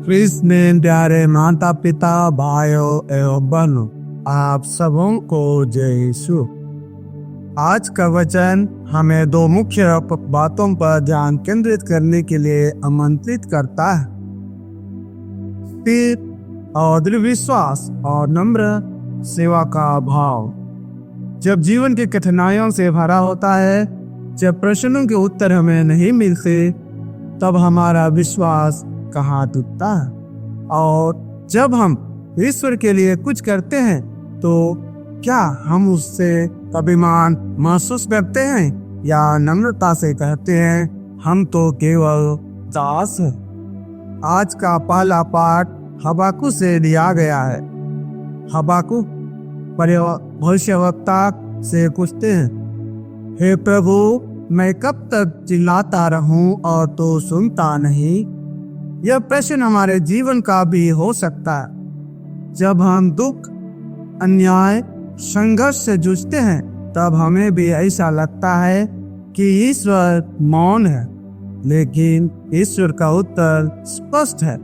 कृष्ण में प्यारे माता पिता भाइयों एवं बहनों, आप सबों को जय यीशु। आज का वचन हमें दो मुख्य बातों पर ध्यान केंद्रित करने के लिए आमंत्रित करता है। स्थिर और दृढ़ विश्वास और नम्र सेवा का भाव। जब जीवन की कठिनाइयों से भरा होता है, जब प्रश्नों के उत्तर हमें नहीं मिलते, तब हमारा विश्वास कहाँ टूटता है। और जब हम ईश्वर के लिए कुछ करते हैं तो क्या हम उससे अभिमान महसूस करते हैं या नम्रता से कहते हैं हम तो केवल दास हैं। आज का पहला पाठ हबाकुक से लिया गया है। हबाकुक भविष्यवक्ता से पूछते हैं, हे प्रभु, मैं कब तक चिल्लाता रहूं और तो सुनता नहीं। यह प्रश्न हमारे जीवन का भी हो सकता है। जब हम दुख, अन्याय, संघर्ष से जूझते हैं, तब हमें भी ऐसा लगता है कि ईश्वर मौन है, लेकिन ईश्वर का उत्तर स्पष्ट है।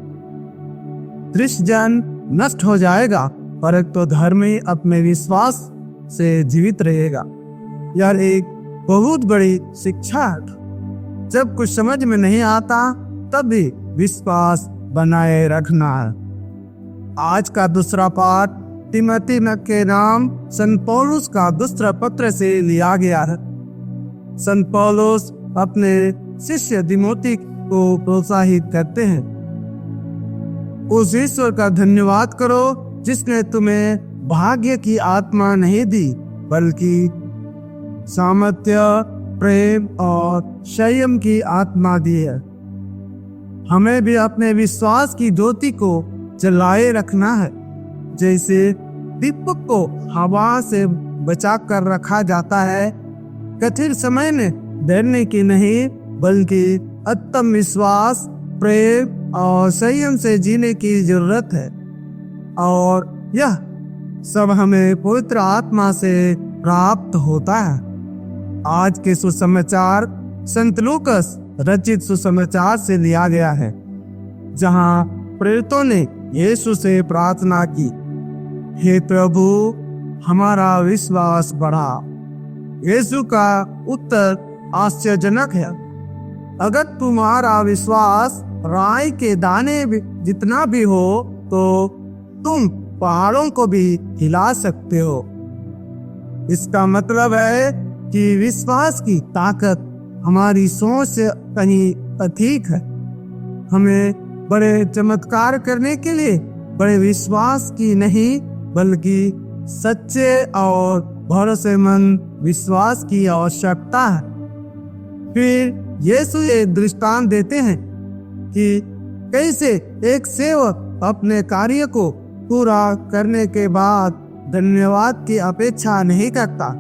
दृश्य जन नष्ट हो जाएगा, परंतु धर्मी अपने विश्वास से जीवित रहेगा। यह एक बहुत बड़ी शिक्षा है। जब कुछ समझ में नहीं आता, तब भी विश्वास बनाए रखना है। आज का दूसरा पाठ तिमोथी के नाम संत पौलुस का दूसरा पत्र से लिया गया है। संत पौलुस अपने शिष्य तिमोथी को प्रोत्साहित करते हैं, उस ईश्वर का धन्यवाद करो जिसने तुम्हें भाग्य की आत्मा नहीं दी, बल्कि सामर्थ्य, प्रेम और संयम की आत्मा दी है। हमें भी अपने विश्वास की ज्योति को जलाए रखना है। जैसे दीपक को हवा से बचा कर रखा जाता है, कठिन समय में डरने की नहीं, बल्कि आत्मविश्वास, प्रेम और संयम से जीने की जरूरत है। और यह सब हमें पवित्र आत्मा से प्राप्त होता है। आज के सुसमाचार संत लूकस रचित सुसमाचार से लिया गया है, जहां प्रेरितों ने यीशु से प्रार्थना की, हे प्रभु, हमारा विश्वास बढ़ा। यीशु का उत्तर आश्चर्यजनक है। अगर तुम्हारा विश्वास राई के दाने जितना भी हो, तो तुम पहाड़ों को भी हिला सकते हो। इसका मतलब है कि विश्वास की ताकत हमारी सोच से कहीं अधिक है। हमें बड़े चमत्कार करने के लिए बड़े विश्वास की नहीं, बल्कि सच्चे और भरोसेमंद विश्वास की आवश्यकता है। फिर यीशु एक दृष्टांत देते हैं कि कैसे एक सेवक अपने कार्य को पूरा करने के बाद धन्यवाद की अपेक्षा नहीं करता।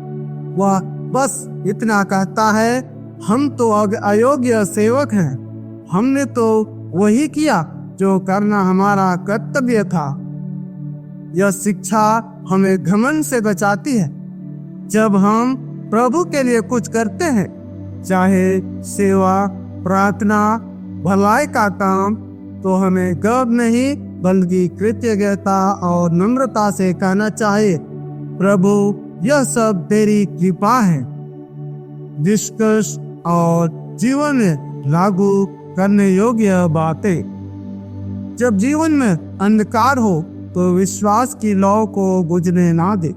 वह बस इतना कहता है, हम तो अयोग्य सेवक हैं, हमने तो वही किया जो करना हमारा कर्तव्य था। यह शिक्षा हमें घमंड से बचाती है। जब हम प्रभु के लिए कुछ करते हैं, चाहे सेवा, प्रार्थना, भलाई का काम, तो हमें गर्व नहीं, बल्कि कृतज्ञता और नम्रता से कहना चाहिए, प्रभु, यह सब तेरी कृपा है। निष्कर्ष और जीवन में लागू करने योग्य बातें। जब जीवन में अंधकार हो, तो विश्वास की लौ को बुझने ना दे।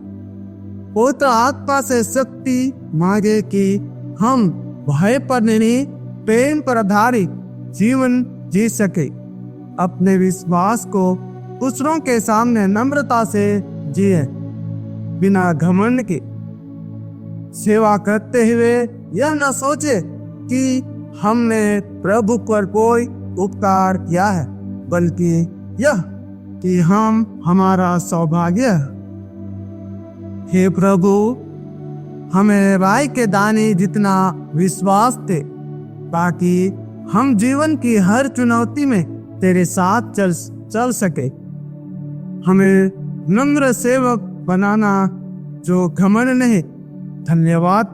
पवित्र आत्मा से शक्ति मांगे कि हम भय पर नहीं, प्रेम पर आधारित जीवन जी सके। अपने विश्वास को दूसरों के सामने नम्रता से जिए, बिना घमंड के। सेवा करते हुए यह न सोचे कि हमने प्रभु पर कोई उपकार किया है, बल्कि यह कि हम हमारा सौभाग्य है। हे प्रभु, हमें राई के दाने जितना विश्वास दे, ताकि हम जीवन की हर चुनौती में तेरे साथ चल सके। हमें नम्र सेवक बनाना जो घमंड नहीं, धन्यवाद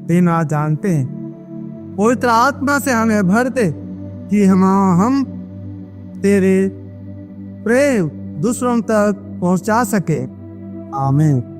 देना जानते हैं। पवित्र आत्मा से हमें भर दे कि हम तेरे प्रेम दूसरों तक पहुंचा सके। आमीन।